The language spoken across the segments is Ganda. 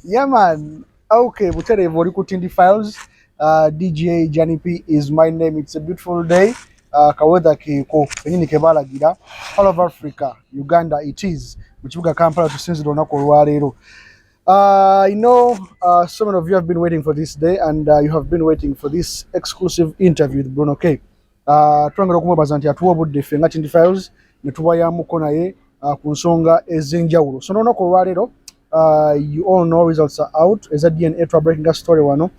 Yeah, man. Okay, Butere Vorikutindi Files. DJ Johnny P is my name. It's a beautiful day. Kaweda kiko penyini kebalagira all of Africa, Uganda it is. Mukibuga Kampala tusinzira olunaku olwaleero. I know so many of you have been waiting for this day and you have been waiting for this exclusive interview with Bruno K. Twongera okumwebaza nti atuwa obudde ffe nga Tindi Files ne tubayamuko naye ku nsonga ez'enjawulo. So n'olunaku olwaleero you all know results are out. Is a DNA breaking a story wano.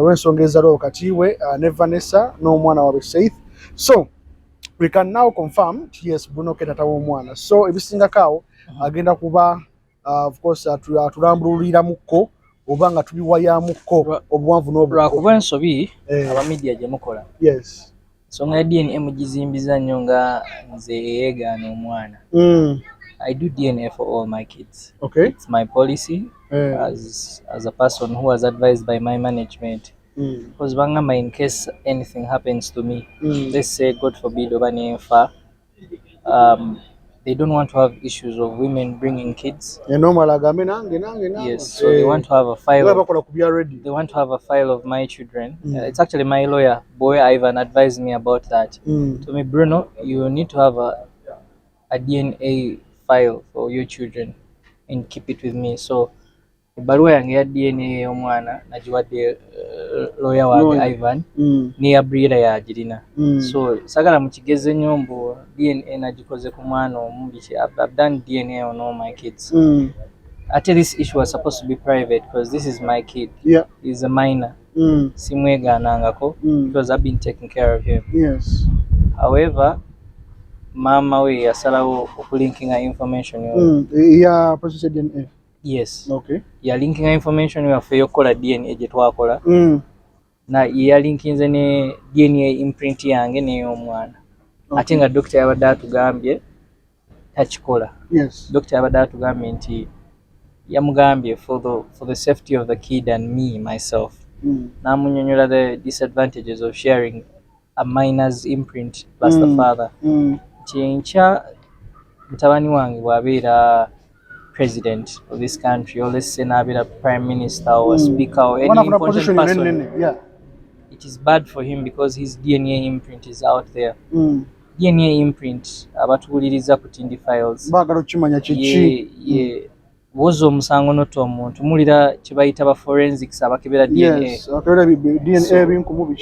Rensonga ezaliwo kati we ne Vanessa n'omwana waabwe Saith. So we can now confirm yes Bruno K tata w'omwana. So ebisingako awo agenda kuba of course tulambululira mukko oba nga tubiwayamuko obuwanvu n'obuko. Lwakuba ensobi aba media gye mukola. Yes. Ensonga ya DNA mugizimbiza nnyo nga nze yeegaana omwana. I do DNA for all my kids. Okay. It's my policy as a person who was advised by my management. Because bangamba in case anything happens to me, let's say God forbid oba nenfa, they don't want to have issues of women bringing kids. Yes, so they want to have a file. They want to have a file of my children. It's actually my lawyer, Boy Ivan, advised me about that. To me, Bruno, you need to have a DNA file for your children and keep it with me. So ebaluwa yange ya DNA y'omwana nagiwadde lawyer wange Ivan neya breeder yagirina. So sagala mukigeze nnyo mbu DNA nagikoze ku mwana omu. I've done DNA on all my kids. Ate this issue was supposed to be private because this is my kid. Yeah. He's a minor. Simwegaanangako because I've been taking care of him. Yes. However, mama we yasalawo okulinkinga information yo. Yeah, process DNA. Yes. Okay. Ya linking information yaffe yokukola DNA gye twakola. Na ya linkinze ne DNA imprint yange n'ey'omwana. Ate nga doctor yabadde atugambye takikola. Yes. Doctor yabadde atugambye nti yamugambye for the safety of the kid and me myself. Namunyonyola the disadvantages of sharing a minor's imprint plus the father. Nkya mutabani wange bw'abeera president of this country, or let's say n'abeera prime minister or speaker or any important person, it is bad for him because his DNA imprint is out there. DNA imprint abatuwuliriza ku Tindi Files baagala okimanya kiki woza omusango nota omuntu mulira kye bayita ba forensics abakebera DNA.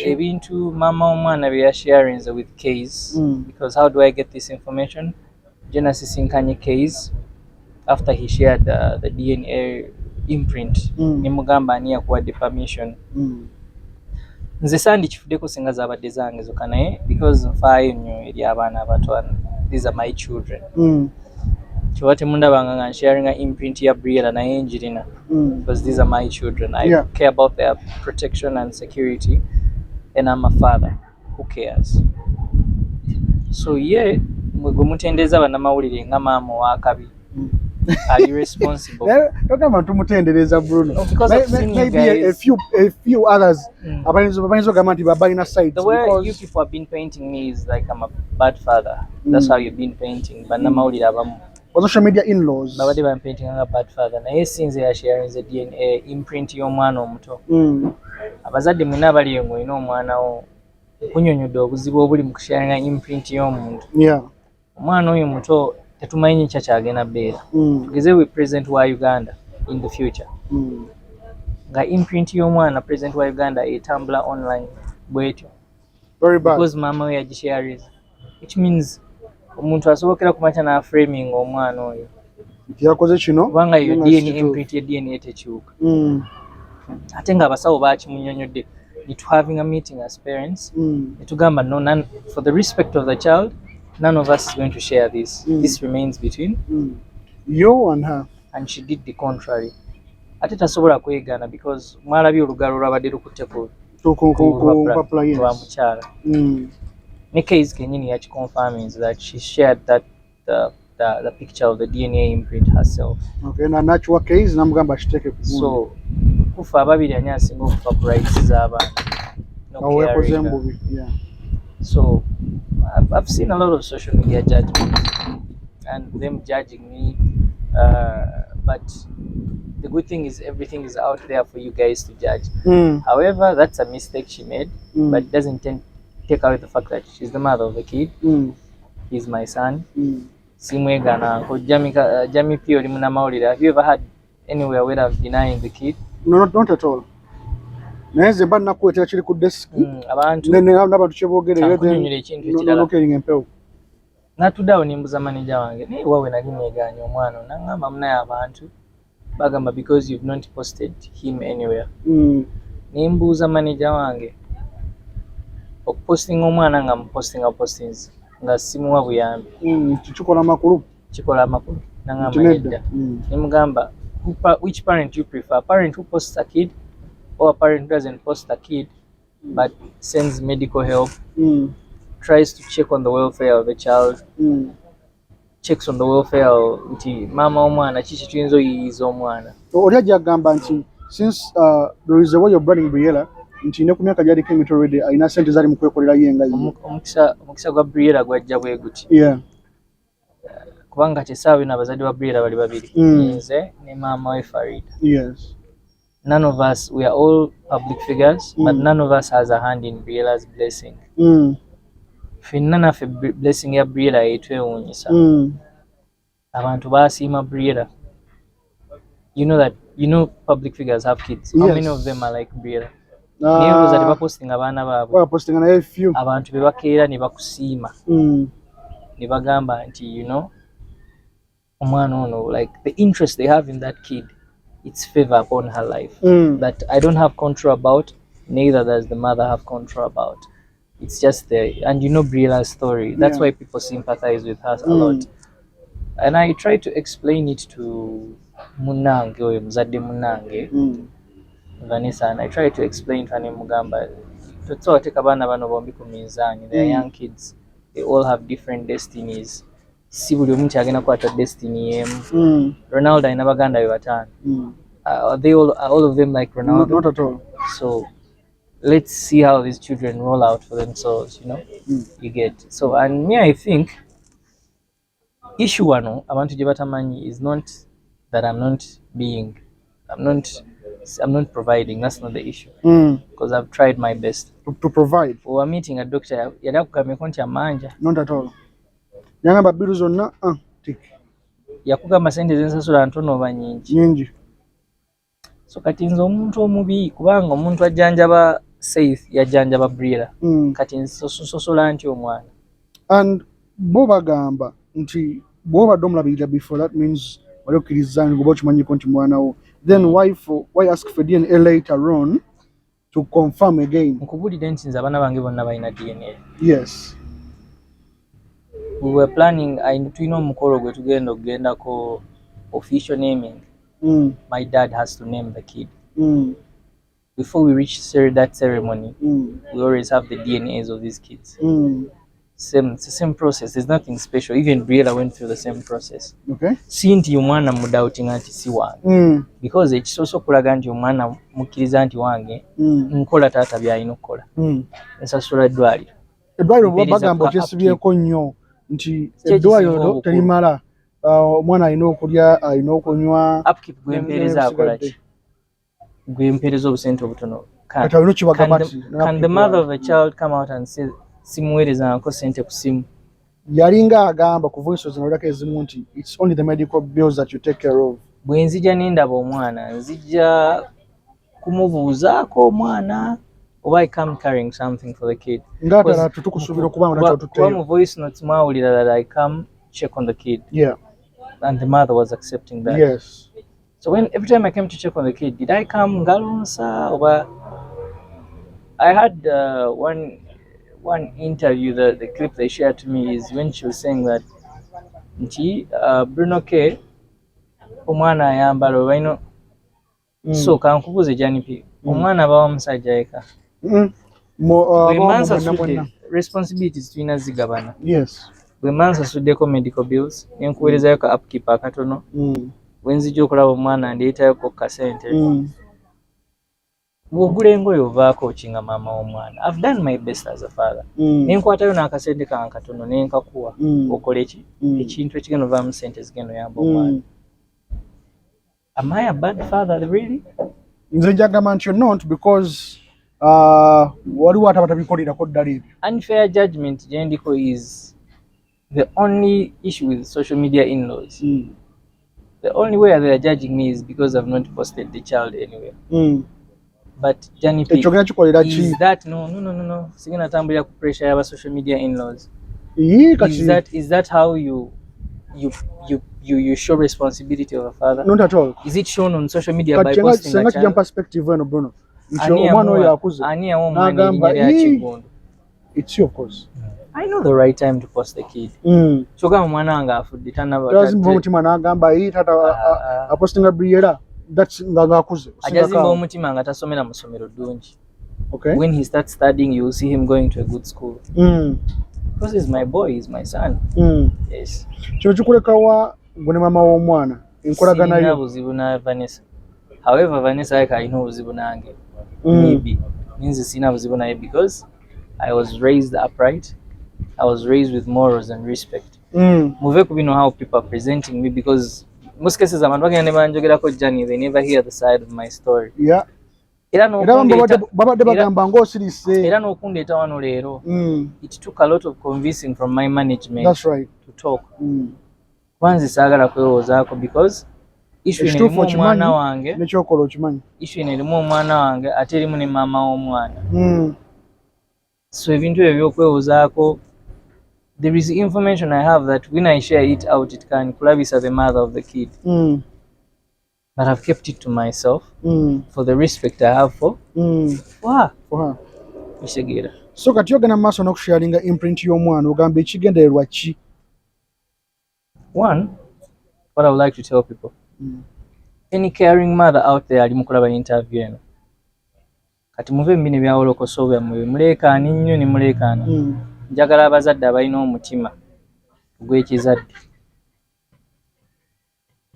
Ebintu mama omwana bye yasharinze with case because how do I get this information? Genesis Nkanye case after he shared the DNA imprint nimugamba ani yakuwadde permission. Nze sandi kifuddeko singa zabadde zange zokka naye because nfaayo nnyo eri abaana abato. These are my children. Kiba temundabanga nga sharinga imprint ya Briella naye njirina because these are my children. I care about their protection and security and I'm a father who cares. So mwe gwe mutendeeza bannamawulire nga maama w'akabi. Are you responsible? Togamba tumutendereza Bruno. No, because I've seen maybe you guys, a few others abayinza gamba nti babalina sides. The way you people have been painting me is like I'm a bad father. That's how you've been painting. Bannamawulire abamu on social media in-laws babadde bampainting nga bad father naye sinze yasharinze DNA imprint y'omwana omuto. Abazadde mwena abali eyo ng'olina omwana wo kunyonyodde obuzibu obuli mu kusharinga imprint y'omuntu. Omwana oyo muto tetumanyi kya kyagenda beera. Tugeze we president wa Uganda in the future. Nga imprint y'omwana president wa Uganda etambula online bwetyo. Very bad. Because mama we yagisharinze. Which means omuntu asobokera kumakya na framing omwana oyo. Yakoze kino kubanga yo DNA imprint ya DNA tekyuka. Ate nga abasawo bakimunyonyodde. It having a meeting as parents. Netugamba no, none, for the respect of the child, none of us is going to share this. This remains between you and her. And she did the contrary. Ate tasobola kwegaana because mwalabye olugalo lwabadde lukutte ku lwa mukyala. Ne case kenyini yakiconfirming that she shared that the picture of the DNA imprint herself. Okay, na natural case namugamba ashiteke ku. So kufa ababiri ani asinga okufa ku rights z'abaana. Yeah. So I've seen a lot of social media judgments and them judging me But the good thing is everything is out there for you guys to judge. However, that's a mistake she made, but it doesn't take away the fact that she's the mother of the kid. He's my son. Simwegana ko Jami Pio Limuna Maulida. Have you ever had anywhere where I've denying the kid? No, not at all. Nange mba nakuwetera kiri ku desk. Abantu n'abantu kye boogerera kunyunyula ekintu ekirala. Nokeringa empewo. Natuddawo nimbuza manager wange naye wawe nali neeganya omwana nangamba munaye abantu bagamba because you've not posted him anywhere. Nimbuuza manager wange okupostinga omwana nga mupostinga postings nga simuwa buyambi. Kikola amakulu. Kikola amakulu nangamba nedda. Nimugamba which parent you prefer, a parent who posts a kid or a parent who doesn't post a kid but sends medical help, tries to check on the welfare of the child, checks on the welfare of nti mama omwana kiki tuyinza oyiyiza omwana. Oli ajja agamba nti since there is a way of running Briella nti ne ku myaka gy'aliko emito already alina ssente zali mu kwekolera ye nga ye. Omukisa gwa Briella gwajja bwe guti. Kubanga kyesaawe n'abazadde ba Briella bali babiri. Nze ne maama we Farida. Yes. None of us, we are all public figures, but none of us has a hand in Briella's blessing. Fenna naffe blessing ya Briella etwewuunyisa. Abantu baasiima Briella. You know public figures have kids. How many of them are like Briella? Naye olowooza tebapostinga abaana baabwe. Bapostinga naye few. Abantu be bakeera ne bakusiima. Ne bagamba nti omwana ono, like the interest they have in that kid, it's favor upon her life that I don't have control about, neither does the mother have control about. It's just there. And Briella's story. That's why people sympathize with her a lot. And I try to explain it to Munange, or Mzade Munange, Vanessa, and I try to explain to Hane Mugamba. They're young kids. They all have different destinies. Si buli omuntu agenda kwata destiny yemu. Ronaldo ayina baganda be bataano. Are all of them like Ronaldo? Not at all. So let's see how these children roll out for themselves, you get. So, and me, I think issue wano abantu gye batamanyi is not that I'm not providing. That's not the issue. Because I've tried my best to provide. We were meeting a doctor yali akugambye nti amanja. Not at all. Yangamba biru zonna tick. Yakugamba sente zensasula ntono oba nyingi. So kati nze omuntu omubi kubanga omuntu ajjanjaba Safe yajjanjaba Briella. Kati nsosola nti omwana. And bo bagamba nti bw'obadde omulabirira before, that means wali okkiriza ngoba okimanyiko nti mwana wo. Then why ask for DNA later on to confirm again? Nkubulidde nti nze abaana bange bonna balina DNA. Yes. We were planning, tulina omukolo gwe tugenda okugendako official naming. My dad has to name the kid. Before we reach that ceremony, we always have the DNAs of these kids. It's the same process. There's nothing special. Even Briella went through the same process. Okay. Sinti omwana mudautinga nti si wange. Because ekisoso kulaga nti omwana mukkiriza nti wange, nkola taata by'alina okukola. Nsasula eddwaliro. Eddwaliro bagamba okyesibyeko nnyo nti eddwaliro terimala. Omwana alina okulya, alina okunywa. Upkeep gw'empeereza akola ki? Gw'empeereza obusente obutono. Can the mother of a child come out and say simuweereza nko sente ku simu? Yalinga agamba ku voice zinawulako ezimu nti it's only the medical bills that you take care of. Bwe nzija nindaba omwana nzija kumubuuzaako omwana oba I come carrying something for the kid. Ng'atala tukusuubira okubanga nakyo tutteyo. Kuba mu voice notes mwawulira that I come check on the kid. Yeah. And the mother was accepting that. Yes. So every time I came to check on the kid, did I come ngalonsa or I had one interview, the clip they shared to me is when she was saying that Bruno K omwana ayambala oba so kankubuze Janipi omwana bawa musajja eka responsibilities tulina zigabana. Yes. Bwe mansa suddeko medical bills nenkuweerezayo ka upkeep akatono bwe nzija okulaba omwana ndeetayoko kasente bw'ogula engoye ovaako okinga maama w'omwana. I've done my best as a father. Nenkwatayo n'akasente kange katono nenkakuwa okole ekintu ekigenda ovaamu sente zigenda oyamba omwana. Am I a bad father, really? Nze njagamba nti you're not because waliwo ate abatabikolera ddala ebyo. Unfair judgment Jendiko is the only issue with social media in-laws. The only way they are judging me is because I've not posted the child anywhere. But Johnny P, is that no. Singing atambulira ku pressure ya social media in-laws. Is that how you show responsibility of a father? Not at all. Is it shown on social media by posting a child? Perspective Bruno. It's you, of course. I know the right time to post the kid. Choga mwana anga afudde tanaba. Doesn't mutima nagamba tata posting a briera. That's ngagakuze. Ajazimba omutima nga tasomera mu somero ddungi. Okay. When he starts studying, you will see him going to a good school. Because he's my boy, he's my son. Yes. Kino kikulekawa gwe ne mama w'omwana enkolagana yo. Buzibu na Vanessa. However, Vanessa alina obuzibu nange. Maybe means sina buzibu naye because I was raised upright. I was raised with morals and respect. Move ku bino how people are presenting me because most cases abantu bagenda ne banjogerako Johnny, they never hear the side of my story. Yeah. Era babadde bagamba ng'osirise. Era n'okundeeta wano leero. It took a lot of convincing from my management. That's right. To talk. Kwanza saagala kwewoozaako because issue erimu omwana wange. Nekyokola okimanyi. Issue erimu omwana wange ate erimu ne maama w'omwana. So ebintu ebyo by'okwewoozaako, there is information I have that when I share it out, it can kulabisa the mother of the kid. But I've kept it to myself for the respect I have for her. Ishegera. So kati ogenda mu maaso n'okusharinga imprint y'omwana ogamba ekigendererwa ki? One, what I would like to tell people, any caring mother out there ali mu kulaba interview eno, kati muve mu bino ebyawolokoso byammwe muleekaana nnyo ne muleekaana. Njagala abazadde abalina omutima ogw'ekizadde.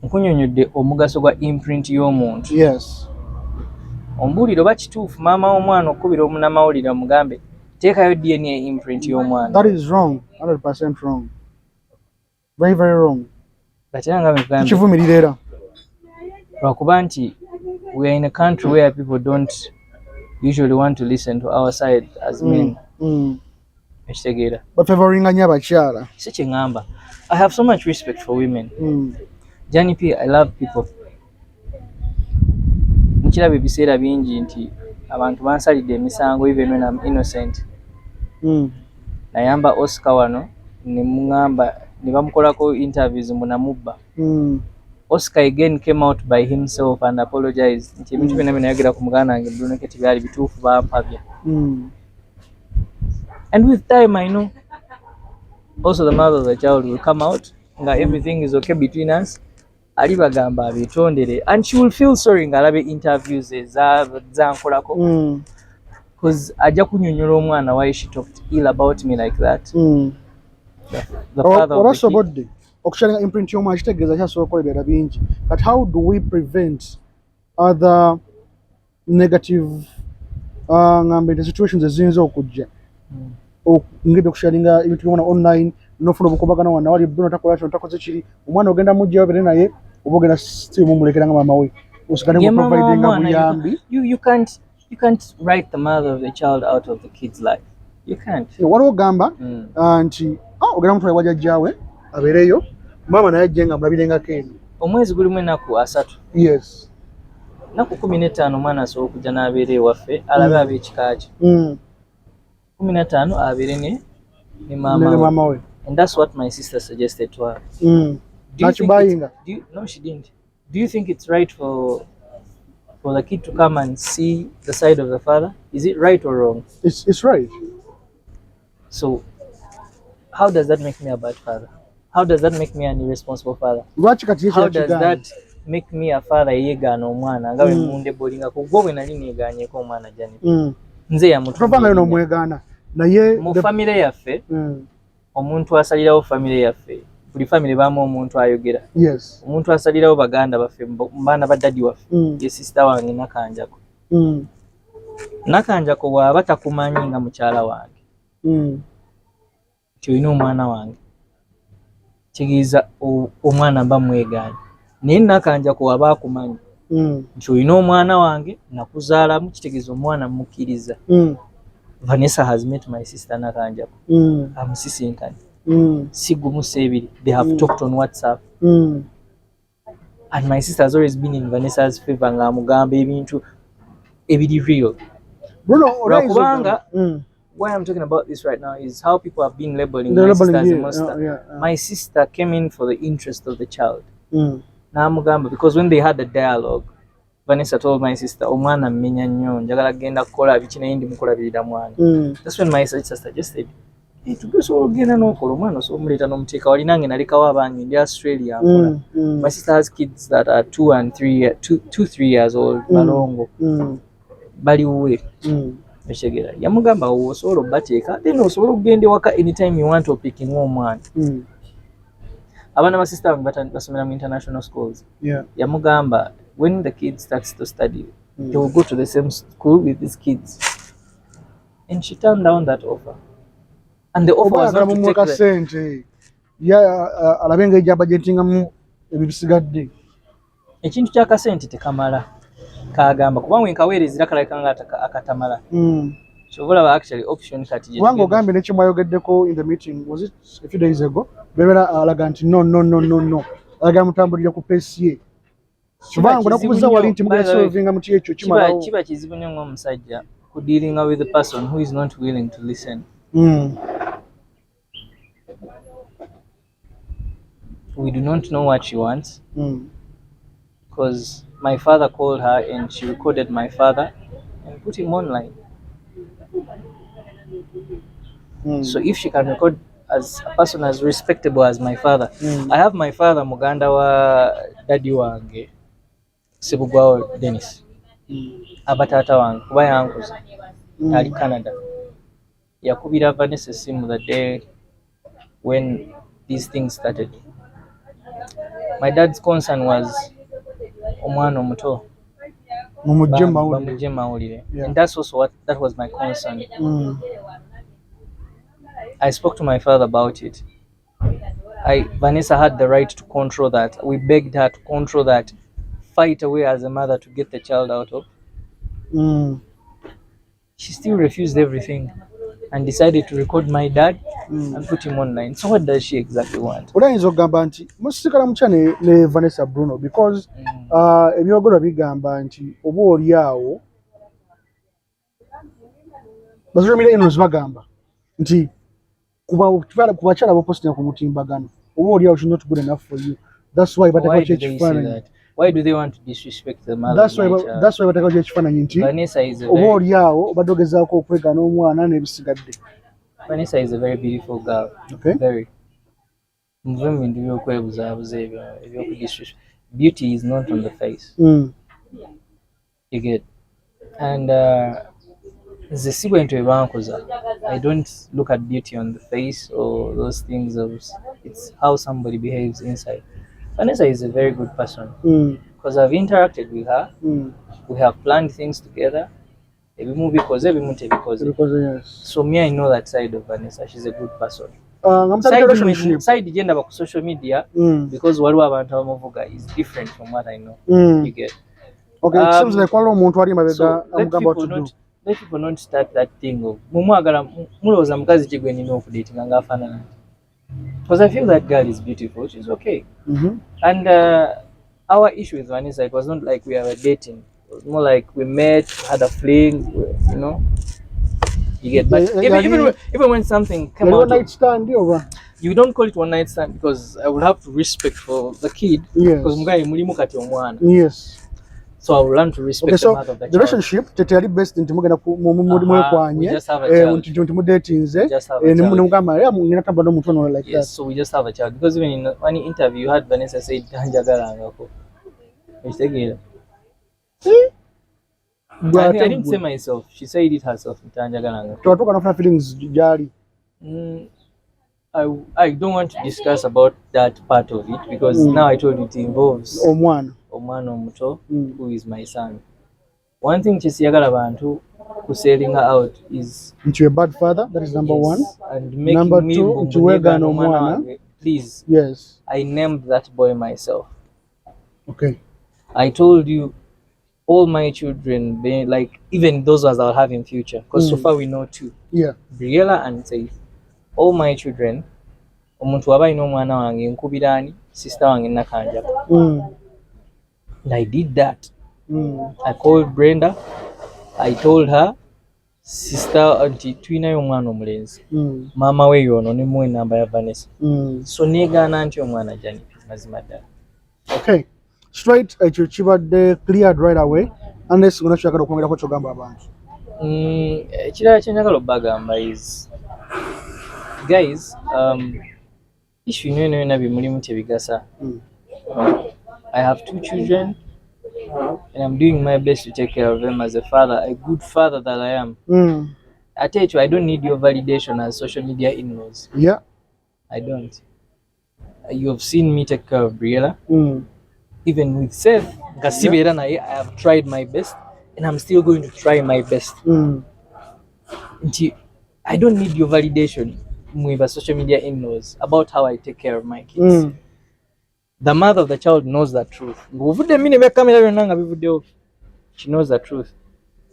Nkunyonyodde omugaso gwa imprint y'omuntu. Yes. Ombuulire oba kituufu maama w'omwana okubira omunamawulire amugambe teekayo DNA imprint y'omwana. That is wrong. 100% wrong. Very, very wrong. Kivumirira era. Lwakuba nti we are in a country where people don't usually want to listen to our side as men. Ekitegeera. Bafavoringa nnyo abakyala. Si kye ngamba. I have so much respect for women. Johnny P, I love people. Mukiraba ebiseera bingi nti abantu bansalidde emisango even when I'm innocent. Nayamba Oscar wano ne mungamba ne bamukolako interviews mu namubba. Oscar again came out by himself and apologized. Nti ebintu byonna byonna ku muganda wange BRUNO kati byali bituufu bampabya. And with time I know also the mother of the child will come out nga everything is okay between us. Ali bagamba abitondere and she will feel sorry nga alabe interviews zankolako because ajja kunyonyola omwana why she talked ill about me like that. The father of the kid. Okusharinga imprint y'omwana kitegeeza kyasobola okukolebera bingi. But how do we prevent other negative situations eziyinza okujja? Ngebe kusharinga ebintu by'omwana online nofuna obukubagana wana wali BRUNO takola kino takoze kiri omwana ogenda mujja wabere naye obogenda still mumulekera nga mama we usigane mu providing buyambi. You can't write the mother of the child out of the kid's life. You can't. Waliwo gamba nti ogenda mutwala wajjajjaawe abeereyo mama naye ajjenga mulabirengako eno. Omwezi gulimu ennaku 3. Yes. Ennaku 15 omwana asobola okujja n'abeera ewaffe alabe ab'ekika kye. 15 abeere ne mama we. And that's what my sister suggested to her. No, she didn't. Do you think it's right for the kid to come and see the side of the father? Is it right or wrong? It's right. So, how does that make me a bad father? How does that make me an irresponsible father? How does that make me a father yegaana omwana nga bwe munde bolinga ko gwo bwe nali neegaanyeko omwana Jani? Nze ya mutu. Trovanga yono mwegaana. Naye mu family yaffe omuntu asalirawo family yaffe buli family baamu omuntu ayogera. Yes. Omuntu asalirawo baganda baffe mbaana ba daddy waffe ye sister wange Nakanjako. Nakanjako bw'aba takumanyi nga mukyala wange. Olina omwana wange kitegeeza omwana mba mwegaanye naye nakanja kuwaba akumanyi nti olina omwana wange nakuzaalamu kitegeeza omwana mukkiriza. Vanessa has met my sister Nakanjako. Amusisinkanye. Si gumu si ebiri. They have talked on WhatsApp. And my sister has always been in Vanessa's favor nga amugamba ebintu ebiri real. Bruno, why I'm talking about this right now is how people have been labeling my sister as a monster. My sister came in for the interest of the child. Namugamba, because when they had the dialogue, Vanessa told my sister, Omwaana mmenya nnyo, njagala genda kukola biki naye ndi mukulabirira mwana. That's when my sister suggested, tugesobola okugenda n'okola omwana osobola omuleeta n'omuteeka wali nange nalekawo abange ndi Australia nkola. My sister has kids that are 2 and 3 years old, balongo. Bali wuwe. Eshegera. Yamugamba osobola obbateeka, then osobola okugenda ewaka anytime you want opicking omwana. Abana ba sister basomera mu international schools. Yamugamba, when the kid starts to study, they will go to the same school with these kids. And she turned down that offer. And the offer was not to take the... alabenga ejja budgetingamu ebisigadde. Ekintu ky'akasente tekamala. Kagamba kuba wenkaweerezera kalabika nga akatamala. Chovola actually option kati. Wango ogambe ne kimwayogeddeko in the meeting, was it a few days ago? Bebera alaga nti no. Alaga mutambulira ku PCA. Kibango nakubuza wali nti muga solvinga muti ekyo kimalawo. Kiba kizibu nnyo ng'omusajja ku dealing with the person who is not willing to listen. We do not know what she wants. Because my father called her and she recorded my father and put him online. So if she can record as a person as respectable as my father, I have my father muganda wa daddy wange Sebugwao Dennis. Abatata wange kuba yankuza ali Canada. Yakubira Vanessa simu the day when these things started. My dad's concern was omwana omuto. Bamujje mawulire. And that's also that was my concern. I spoke to my father about it. Vanessa had the right to control that. We begged her to control that. Fight away as a mother to get the child out of. She still refused everything and decided to record my dad and put him online. So what does she exactly want? Olayinza okugamba nti musikala mukya ne Vanessa Bruno because ebyogolwa bigamba nti oba oli awo bazulumira eno zibagamba nti kubakyala bopostinga ku mutimbagano oba oli awo she's not good enough for you. That's why bataka kyekifaananyi. Why do they want to disrespect the mother? That's why bataka kyekifaananyi nti oba oli awo obadde ogezaako okwegaana omwana n'ebisigadde. Vanessa is a very beautiful girl. Okay. Very. Beauty is not on the face. You get. And I don't look at beauty on the face or those things. It's how somebody behaves inside. Vanessa is a very good person because I've interacted with her. We have planned things together. Every movie because so me, I know that side of Vanessa. She's a good person. Side gender about social media because waliwo abantu abamuvuga is different from what I know. You get. Okay, it seems like waliwo omuntu ali mabega amugamba what to do. Let people not start that thing of mumwagala mulowooza mukazi ki gwe nina okudatinga ng'afaanana. Because I feel that girl is beautiful. She's okay. And our issue with Vanessa, it was not like we were dating. It was more like we met, had a fling, you know. You get, but even when something came out, one night stand, you don't call it one night stand because I would have respect for the kid. Yes. Because mugaye mulimu kati omwana. Yes. So I will learn to respect the mother of the child. The relationship, tetali best nti mugenda mwekwanye, nti mudatinze, nemugamba ya mungina tamba n'omuntu ono like that. Yes, so we just have a child because even in one interview you heard Vanessa say tanjagalangako. Ekitegeera. I didn't say myself. She said it herself. Tuwatuka nafuna feelings jali. I don't want to discuss about that part of it because now I told you it involves Omwaana omuto who is my son. One thing Chisiyagala bantu selling her out is into a bad father. That is number one. And making number me two, to Omwaana. Please. Yes. I named that boy myself. Okay. I told you all my children, they, like even those ones I'll have in future, because so far we know two. Yeah. Briella and Safe. All my children, omuntu waba ino mwana wange nkubira ani sister wange nakanja. And I did that. I called Brenda. I told her, sister auntie Tulina y'omwana omulenzi. Mama we yono ne muwe namba ya Vanessa. So negana nti omwana jani mazima ddala. Okay. Straight ekyo kibadde cleared right away. Unless gonna kyagala okwongerako kyogamba abantu. Ekirala kye njagala obbagamba is guys, issue yonna bimulimu tebigasa. I have two children and I'm doing my best to take care of them as a father, a good father that I am. I tell you, I don't need your validation as social media in-laws. Yeah. I don't. You have seen me take care of Briella. Even with Seth, Gasibera Naye, I have tried my best and I'm still going to try my best. I don't need your validation with social media in-laws about how I take care of my kids. The mother of the child knows the truth. She knows the truth.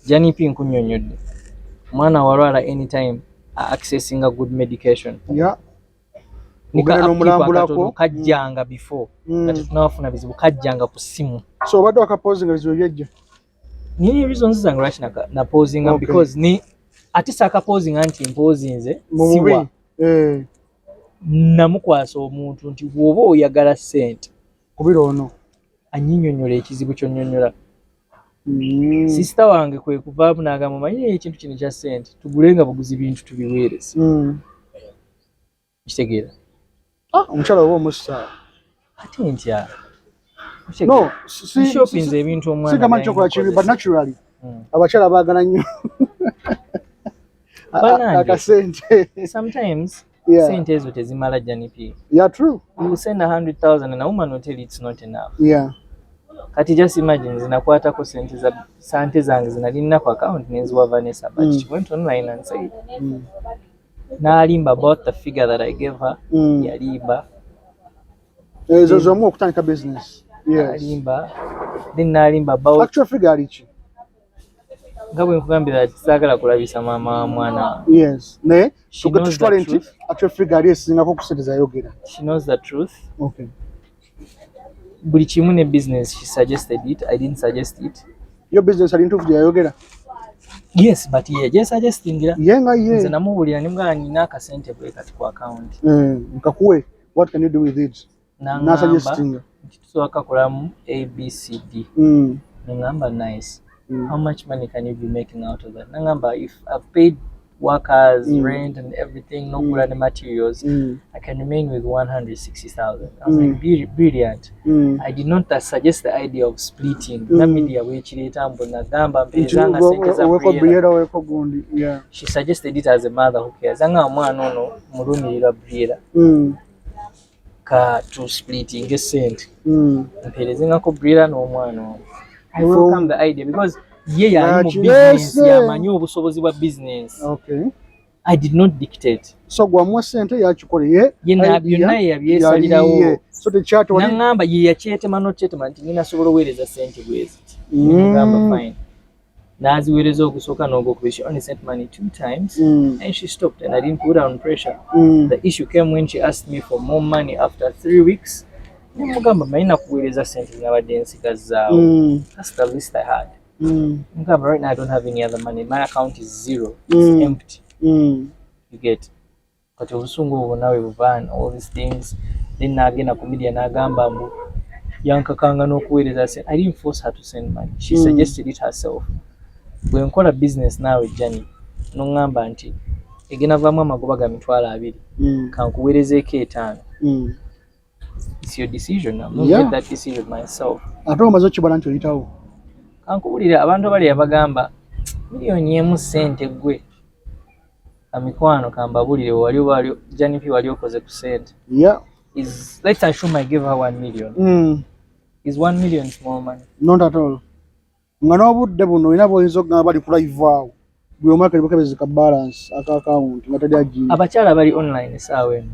Jani pi nkunyonyodde. Mwana walwala anytime accessing a good medication. Yeah. Nika akatono kajjanga before. Kati tunawafuna bizibu kajjanga ku simu. So obadde wakaposing ebizibu byejja? Nini reasons zange lwaki na posing okay. Because ni ati saka posing anti imposinze siwa. Namukwasa omuntu nti bwoba oyagala ssente kubira ono anyinyonyola ekizibu kyonnyonnyola. Sister wange kwe kuvaamu n'agamba manyi ekintu kino kya ssente tugulenga buguzi bintu tubiweereze. Kitegeera? Omukyala oba omussa ate ntya no shopping ebintu omwana sigamanyi kyokola kibi but naturally abakyala baagala nnyo akasente. Sometimes sente ezo tezimala Janipi. Yeah, true. You send 100,000 and a woman will tell you it's not enough. Yeah. Kati just imagine zinakwatako sente zange zinalina ku account neziwa Vanessa, but she went online and said nalimba about the figure that I gave her. Yalimba ezo zomu okutandika business. Yes. Nalimba then nalimba about actual figure alichi nga bwe nkugambira saagala kulabisa mama wa mwana. Yes. Ne tukutwala nti actual figure ali esingako kusenteza yogera. She knows the truth. Okay. Buli kimu ne business she suggested it. I didn't suggest it. Your business ali ntufu yayogera? Yes, but yeah, just suggesting it. Yenga ye. Nze namubulira nimugala nina akasente bwe kati ku account. Nkakuwe. What can you do with it? Na suggesting. Tusooka kulamu ABCD. Nangamba nice. How much money can you be making out of that? Nangamba, if I've paid workers, rent and everything, no good the materials, I can remain with 160,000. I was like, brilliant. I did not suggest the idea of splitting. She suggested it as a mother who cares. To splitting a cent. I welcome the idea because business business. Okay. I did not dictate. So gwamwa sente yakikole byonna yabyessalirawo. So the chat wali nangamba ye yakyetema nokyetema nti nina sobola oweereza sente bwezi. Nangamba fine. Naziweereza okusooka n'ogwokubiri. She only sent money 2 times and she stopped and I didn't put her on pressure. The issue came when she asked me for more money after 3 weeks. Mugamba malina kuweereza sente nabadde nsigazaawo. That's the least I had. Mugamba right now I don't have any other money. My account is zero. It's empty. You get. Kati obusungu obwo nawe buvaana all these things. Then nagenda ku media nagamba mbu yankakanga n'okuweereza sente. I didn't force her to send money. She suggested it herself. Bwe nkola business nawe Jani n'ongamba nti egenda vaamu amagoba ga $20 kankuweerezeeko 5. It's your decision. I'm not get that decision myself. Ate omaze okibala nti oyitawo. Kankubulira abantu abali abagamba miliyoni emu sente gwe. Amikwano kambabulire wali Janipi wali okoze ku sente. Yeah. Let's assume I give her 1 million. Is 1 million small money? Not at all. Nga n'obudde buno olina bw'oyinza okugamba bali ku live awo. Buli omwaka libakebezi ka balance aka account nga tali agiye. Abakyala bali online essaawa eno.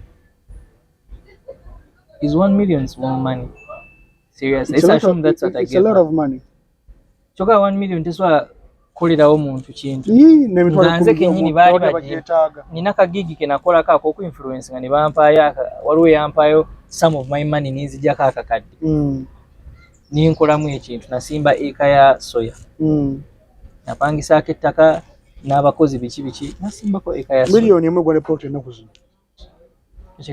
Is 1 million small money? Seriously, let's assume that's what I it's gave a lot her. of money. Choka 1 million teswa kolerawo omuntu kintu. Nemitwalo Nze kenyini bali baje. Nina kagigi ke nakola kako ku influence nga ne bampaya waliwo yampayo some of my money ninzijako akakadde. Ninkolamu ekintu nasimba eka ya soya. Napangisaako ettaka n'abakozi biki nasimbako eka ya soya. Million emwe gwa report ennaku zino.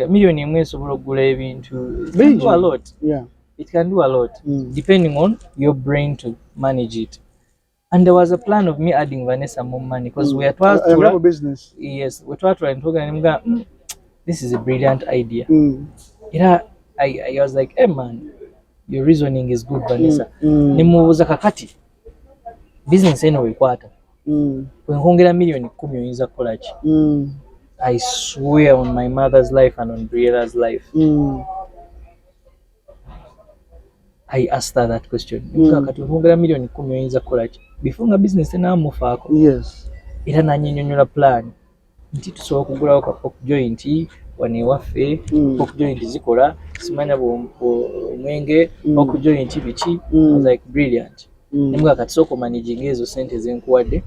Million emwe esobola okugula ebintu. It can do a lot. Yeah. It can do a lot depending on your brain to manage it. And there was a plan of me adding Vanessa more money because we are to business. Yes, we are trying to this is a brilliant idea. I was like, hey man, your reasoning is good, Vanessa. Nimubuza kakati business anyway kwata. Wenkongera million 10 oyinza kukola ki? I swear on my mother's life and on Briella's life. I asked her that question. Kati wenkongera million 10 oyinza kukola ki? Before nga business enamufaako. Yes. Era nanyinyonyola plan. Nti tusobola okugulawo ka pork joint wane waffe, pork joint zikola, simanya omwenge, pork joint biki. I was like, brilliant. Nimuga kati soko managing ezo sente zenkuwadde.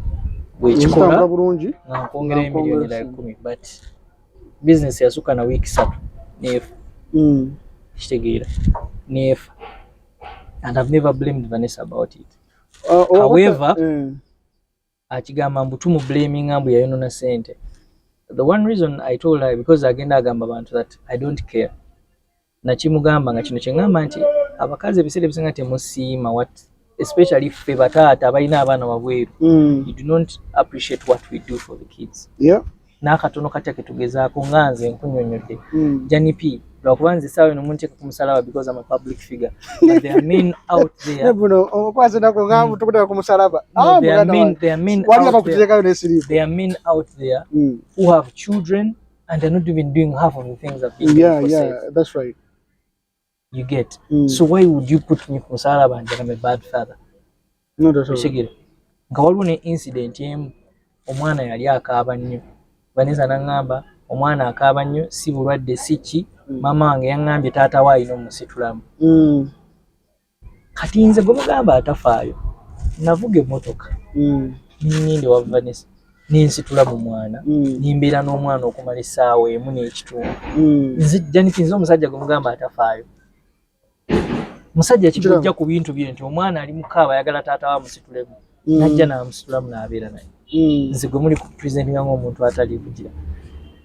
Bwekikola nga nkongera emiliyoni like 10. But business yasuka na week 3 nefa. Kitegeera. Nefa. And I've never blamed Vanessa about it. However, akigamba mbu tumublaming mbu yayonona sente. The one reason I told her, because agenda agamba abantu that I don't care. Nakimugamba nga kino kyengamba nti abakazi ebiseera ebisinga temusiima what, especially ffe bataata abalina abaana wabweru. You do not appreciate what we do for the kids. Yeah. N'akatono katya ketugezaako nga nze nkunyonyodde. Jani P. Lwakuba nze saawa eno munteeka ku musalaba because I'm a public figure. But there are men out there. There are men out there who have children and they're not even doing half of the things that people do. Yeah, that's right. You get. So why would you put me ku musalaba and I'm a bad father? No, that's right. Nga waliwo ne incident emu omwana yali akaaba nnyo. Vanessa n'angamba omwana akaaba nnyo si bulwadde si ki. Mama wange yangambye taata we alina omusitulamu. Kati nze gwe mugamba atafaayo navuga emmotoka ninde wa Vanessa ninsitula mu mwana nimbeera n'omwana okumala essaawa emu n'ekitundu. Nze Janikinze omusajja gwe mugamba atafaayo. Musajja kibujja ku bintu bye nti omwana ali mukaaba ayagala taata we amusitulemu. Najja n'amusitulamu n'abeera naye. Nze gwe muli ku presentinga ng'omuntu atali kugira.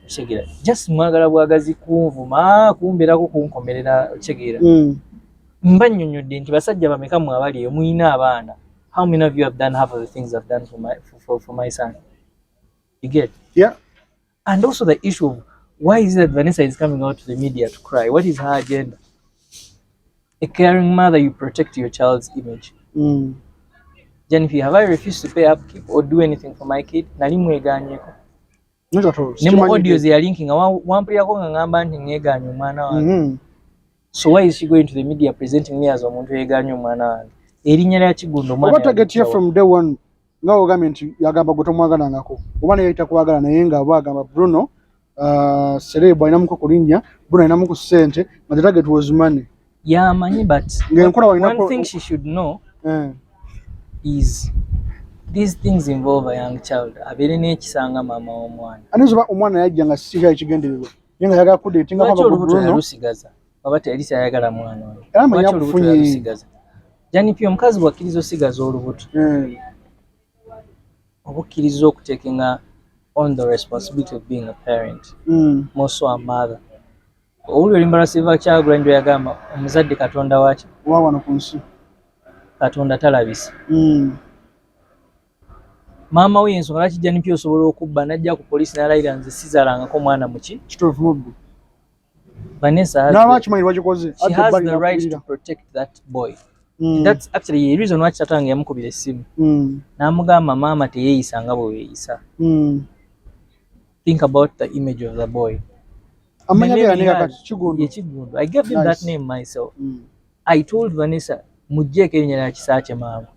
Chegira. Just mwagala bwagazi kunvuma kumberako kunkomerera chegira. Mbanyonyodde nti basajja bameka mu abali muyina abaana. How many of you have done half of the things I've done for my son? You get? Yeah. And also the issue of why is it that Vanessa is coming out to the media to cry? What is her agenda? A caring mother, you protect your child's image. Jennifer, have I refused to pay upkeep or do anything for my kid? Nali mweganyeko. Not at all. Nemo audios ya linking wampulirako nga ngamba nti nneegaanye omwana wange. So why is she going to the media presenting me as omuntu yeegaanye omwana wange? Erinnya lya Kigundo omwana. Oba target here from day one nga ogambye nti yagamba gwe tomwagalangako. Oba naye yayita kwagala naye nga bagamba Bruno Celeb alinamuko ku linnya, Bruno alinamuko ssente, but the target was money. Yeah, money, but one thing she should know is these things involve a young child. Abere n'ekisanga mama w'omwana. Anizoba omwana yajja nga si ekigendererwa. Yenga yagala kudetinga papa Bruno. Baba terisa yagala mwana we. Amanya kufunye. Jani pia omukazi bwakkiriza osigaza olubuto. Obukkiriza okutekinga on the responsibility of being a parent. More so a mother. Owulira Olimbarasiva kyagula njo yagamba omuzadde Katonda waki? Wawano ku nsi. Katonda talabisa. Mama we ensonga lwaki Jani pia osobola okubba najja ku poliisi n'alayira nze sizalangako mwana muki? Kituufu mubbi. Vanessa has the right to protect that boy. That's actually the reason why Chatanga yamukubira essimu. Namugamba mama teyeeyisa nga bwe weeyisa. Think about the image of the boy. I gave him that name myself. I told Vanessa mujjeko erinnya lya Kisaache mama.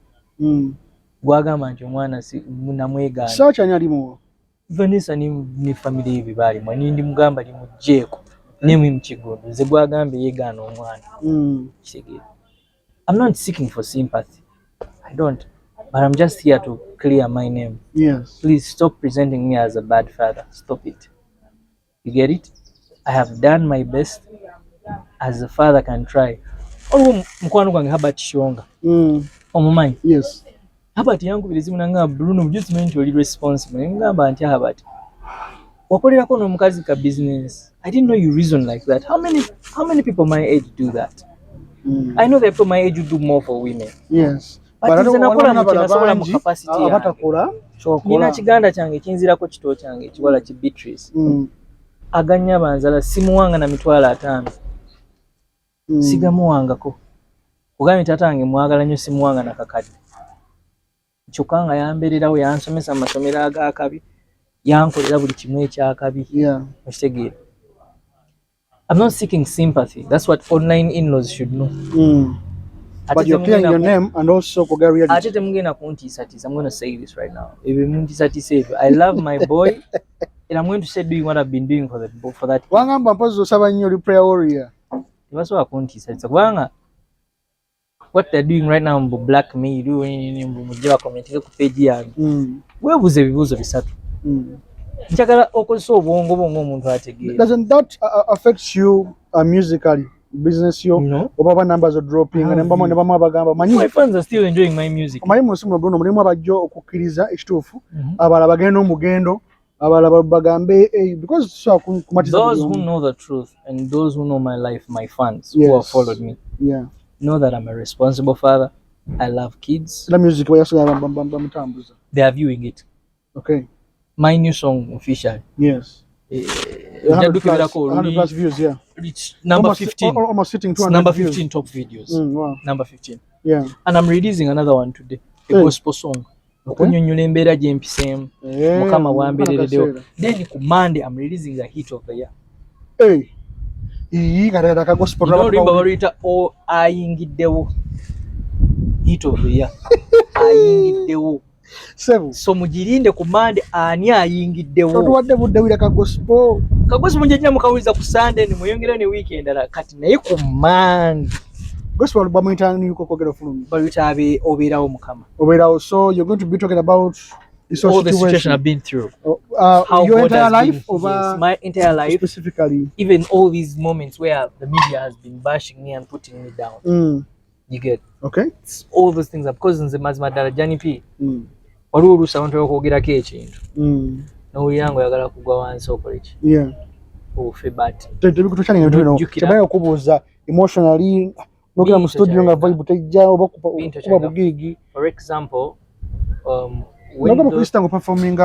Gwagamba nti omwana namwegaana. Kisaache ani alimu? Vanessa ni family ebi baalimu. Ndi mugamba limujjeko. Nemu Mkigundu. Nze gwagambye yeegaana omwana. Kitegeera. I'm not seeking for sympathy. I don't. But I'm just here to clear my name. Yes. Please stop presenting me as a bad father. Stop it. You get it? I have done my best as a father can try. Oh, mkwano kwange Herbert Shonga. Omumanyi? Yes. Herbert yankubiriza munanga Bruno just meant to be responsible. Ngamba anti Herbert. Wakolerako n'omukazi ka business. I didn't know you reason like that. How many people my age do that? I know that people my age do more for women. Yes. But nze nakola nasobola mu capacity abatakola nina kiganda kyange kinzirako kito kyange kiwala ki Beatrice. Aganya banzala simuwanga na mitwala 5. Sigamuwangako. Kugambye tatange mwagala nnyo simuwanga na kakadde. Kyokka nga yambeererawo yansomesa amasomero ag'akabi. Yankolera buli kimu ekyakabi. Okitegeera. I'm not seeking sympathy. That's what online in-laws should know. But you're clearing your name and also kuga reality. Atete mungena kuntiisatiisa. I'm going to say this right now. I love my boy and I'm going to say doing what I've been doing for that. Wangamba mpozi osaba nnyo oli prayer warrior. Tebasobola kuntiisatiisa kubanga what they're doing right now mbu blackmail mujje bakomentike ku page yange. Weebuuza ebibuuzo bisatu. Njagala okozesa obwongo omuntu ategeera. Doesn't that affect you musically? Business yo oba numbers are dropping and nebamu abagamba manyi my fans are still enjoying my music. Manyi musimu Bruno mulimu abajjo okukkiriza ekituufu abala bagenda omugendo abala bagambe because so kumatiza those who know the truth and those who know my life, my fans who have followed me know that I'm a responsible father. I love kids. The music way bamutambuza they are viewing it. Okay, my new song officially. Yes. 100+ views, It's number 15. Almost hitting 200 number views. 15 top videos. Wow. Number 15. Yeah. And I'm releasing another one today. A gospel song. Okunyonyola embeera gye mpiseemu. Mukama wambeerereddewo. Then ku Monday I'm releasing the hit of the year. Kata ka gospel. Rimba baruyita ayingiddewo. Hit of the year. Ayingiddewo. So mugirinde ku Monday ani ayingiddewo. Tuwadde budde wira ka gospel. Ka gospel mujja mukawuliza ku Sunday nimweyongera ne weekend ala kati naye ku Monday. Gospel bamuyita ni uko kogera fulumi. Baruyita obeerawo mukama. Obeerawo. So you're going to be talking about all the situation I've been through. How your entire life yes, my entire life specifically. Even all these moments where the media has been bashing me and putting me down. You get? Okay. It's all those things because nze mazima ddala Jani P. Waliwo oluusi abantu bakwogerako ekintu. N'owuli yange oyagala kugwa wansi okola ki? Ofe but. Tebayo okubuuza emotionally nogera mu studio nga vibe tejja oba kuba bugigi. For example, when the performing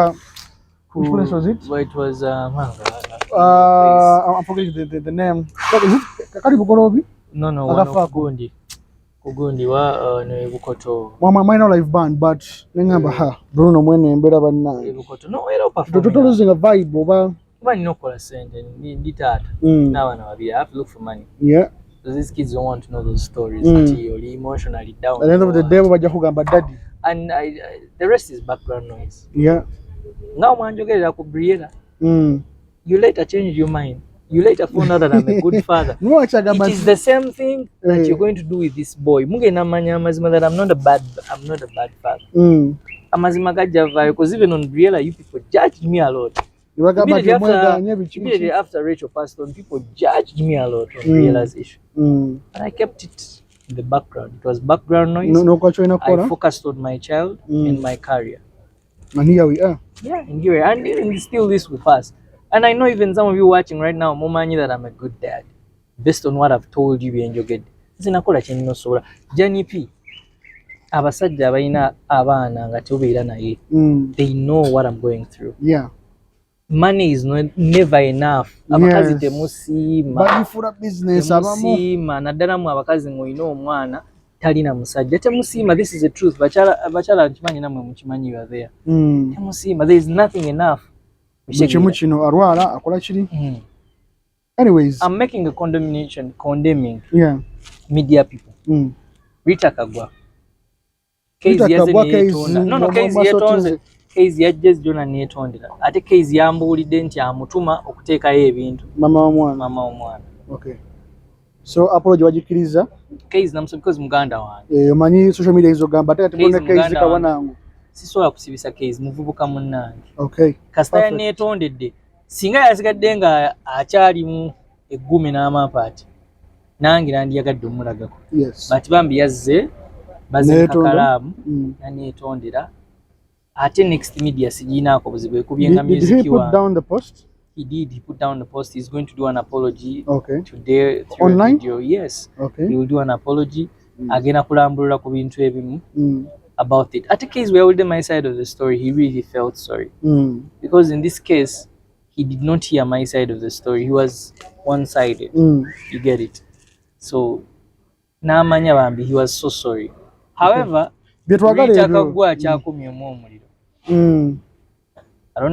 which place was it? It was I'm forgetting the name. Kali Bugorobi? No, Kugundi wa ne Bukoto. Mama minor live band but ngamba Bruno mwene mbera banna. Bukoto. No, era performing. Totally a vibe over. Kuba nino kola sente ndi tata. N'abaana babiri. I have to look for money. Yeah. Because these kids don't want to know those stories. You're emotionally down. At the end of the day bajja kugamba daddy. And the rest is background noise. Yeah. Now mwanjogerera ku Briella. You later change your mind. You later found out that I'm a good father. It is the same thing that you're going to do with this boy. Mungena manya amazima that I'm not a bad father. Amazima gajava because even on Briella you people judged me a lot. Immediately after Rachel passed on, people judged me a lot on Briella's issue. And I kept it in the background. It was background noise. I focused on my child and my career. And here we are. Yeah, and here we are. And still this will pass. And I know even some of you watching right now, mumanyi that I'm a good dad. Based on what I've told you and you get. Zinakola chenino sola. Jani P. Abasajja abayina abaana nga tebeera naye. They know what I'm going through. Yeah. Money is never enough. Abakazi temusiima. Bajifura business abamu. Temusiima naddala mu abakazi ng'olina omwana talina musajja temusiima. This is the truth. Bakyala nkimanyi namwe mukimanyi you are there. Temusiima. There is nothing enough. Mukimu kino arwala akola kiri. Anyways, I'm making a condemning media people. Rita Kagwa. Kezi yetonze. Kezi yajjezi jona netondera. Ate Kezi yambuulidde nti amutuma okuteekayo ebintu. Mama omwana. Okay. So apology wajikiriza case namusaba because muganda wange omanyi social media hizo gamba ate tubone case kawanangu sisobola kusibisa case muvubuka munnange okay kasita netondedde singa yasigadde nga akyalimu eggumi n'amapaati nange nandiyagadde omulagako but bambi yazze bazekalaamu nanetondera ate next media sigiinaako buzibu ekubyenga music wange. He did. He put down the post. He's going to do an apology today through online? A video. Yes. Okay. He will do an apology. Agena kulambulula ku bintu ebimu about it. At the case, we are holding my side of the story. He really felt sorry because in this case, he did not hear my side of the story. He was one-sided. You get it. So, namanya bambi, he was so sorry. However, I don't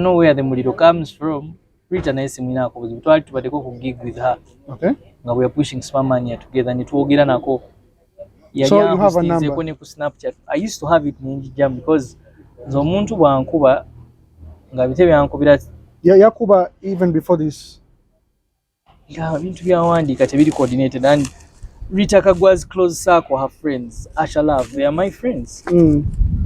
know where the muliro comes from. Rita naye simuinako buzibu twali tubadeko ku gig with her. Okay. Nga we are pushing Spamania together ni tuogera nako. So you have a number? Kone ku Snapchat. I used to have it ninji jam because nzo muntu bwankuba nga bitebe yankubira yakuba even before this. Yeah, bintu byawandika tebiri coordinated and Rita Kagwa's close circle, her friends, Asha Love, they are my friends.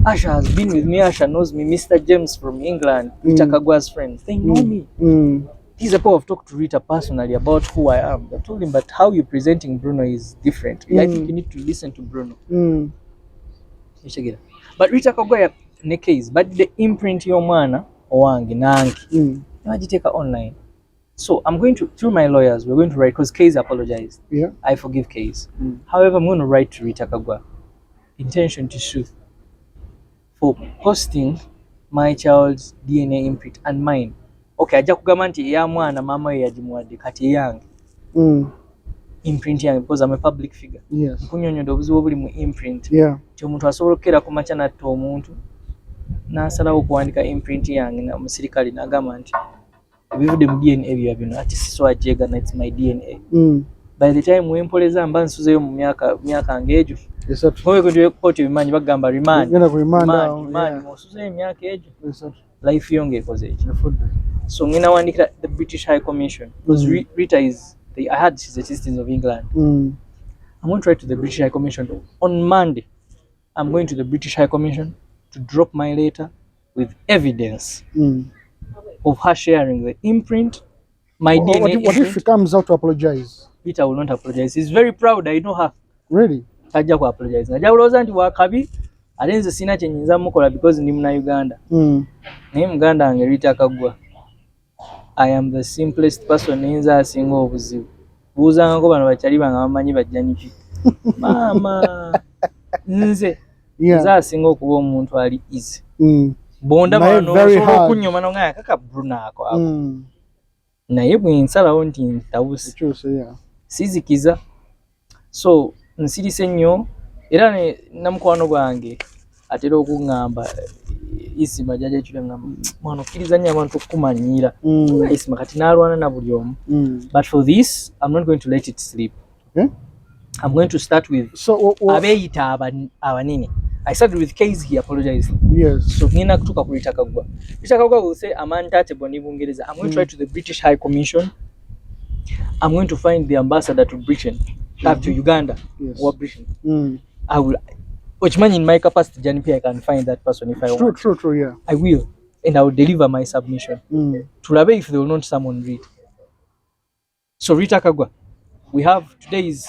Asha has been with me. Asha knows me. Mr. James from England, Rita Kagwa's friends, they know me. These are people I've talked to Rita personally about who I am. I told him, but how you're presenting Bruno is different. I think you need to listen to Bruno. But Rita Kagwa ne case, but the imprint Omwaana owange Nange, take online. So I'm going to, through my lawyers, we're going to write, because Case apologized. Yeah. I forgive Case. However, I'm going to write to Rita Kagwa, intention to sue for posting my child's DNA imprint and mine. Okay, aja kugamba nti ya mwana mama we yajimuwadde kati yange. Imprint yange because I'm a public figure. Yes. Nkunyonyoda obuzibu obuli mu imprint. Yeah. Kyo omuntu asobola okukera ku makya natta omuntu n'asalawo okuwandika imprint yange na musirikale n'agamba nti ebivudde mu DNA ebyo bino ati siso ajegana it's my DNA. By the time wempoleza mba nsuzeyo mu myaka ngejo. Yes, kowe kundiwe koti bimanyi bagamba remand. Remand osuzeyo emyaka ejo. Yes, life yonge ekoze ekyo. So ngina wandikira the British High Commission because Rita is I had she's a citizen of England. I'm going to write to the British High Commission on Monday. I'm going to the British High Commission to drop my letter with evidence of her sharing the imprint, my DNA. What if she comes out to apologize? Rita will not apologize. She's very proud. I know her. Really? Tajja ku apologize. Najja uloza nti wakabi alenze sina kye nyinza mukola because ndi muna Uganda. Naye Muganda wange Rita Kagwa. I am the simplest person nza asinga obuzibu. Buuzangako bano bakyali bange bamanyi bajjanipi. Mama nze nza asinga okuba omuntu ali easy. Bonda bano osobola okunyoma nga kaka Bruno ako. Naye bwensalawo nti ntabuse. Sizikiza. So nsirise nnyo era namukwano gwange atera okungamba isima jaje ekyo mwana okiriza nnyo abantu okukumanyira isima kati nalwana na buli omu. But for this I'm not going to let it sleep. I'm going to start with abeeyita abanene. I started with Case, he apologized. Yes. So ngina kutuka ku Rita Kagwa. Rita Kagwa will say amanta boni bungereza. I'm going to try to the British High Commission. I'm going to find the ambassador to Britain, to Uganda, or Britain. I will, which man in my capacity, Janipi, I can find that person if I want. True, yeah. I will, and I will deliver my submission. To Rabe if they will not someone read. So Rita Kagwa, we have, today is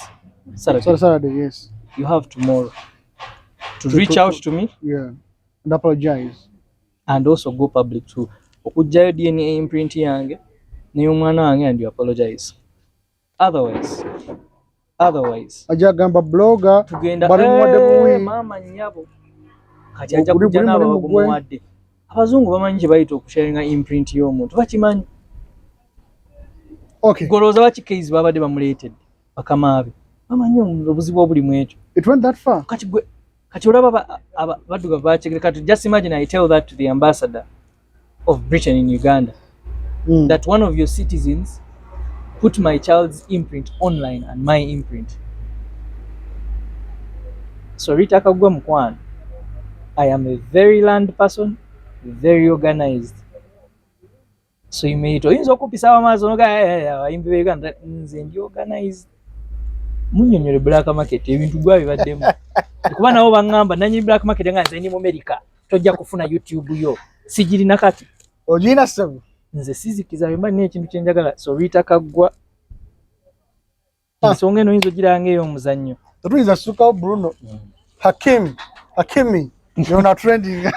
Saturday. Saturday, yes. You have tomorrow to reach out to me. Yeah, and apologize. And also go public too. Okujjayo DNA imprint yange, ne omwana wange and you apologize. Otherwise, ajagamba blogger tugenda mama nyabo kati ajja kujja nabo bagumuwadde. Abazungu bamanyi kye bayita okusharinga imprint y'omuntu bakimanyi. Okay. Goloza baki Case babadde bamuleetedde bakamaabe bamanyi obuzibu obuli mu ekyo. It went that far. Kati olaba baduga bachekere kati just imagine I tell that to the ambassador of Britain in Uganda that one of your citizens put my child's imprint online and my imprint. So Rita Kagwa mukwano, I am a very learned person, very organized. So you may oyinza okupisa amazo noga imbe Uganda nze ndi organized. Munnyonnyole black market ebintu gwa bibaddemu. Kuba nabo bangamba nanyi black market nga nze ndi mu America tojja kufuna YouTube yo. Sijirina kati. Ogina sebo. Nze sizikiza bemba n'ekintu kye njagala so bitakaggwa. Ensonga eno yinza ogiranga ey'omuzannyo. Tetuyinza sukawo Bruno. Hakimi. You're not trending.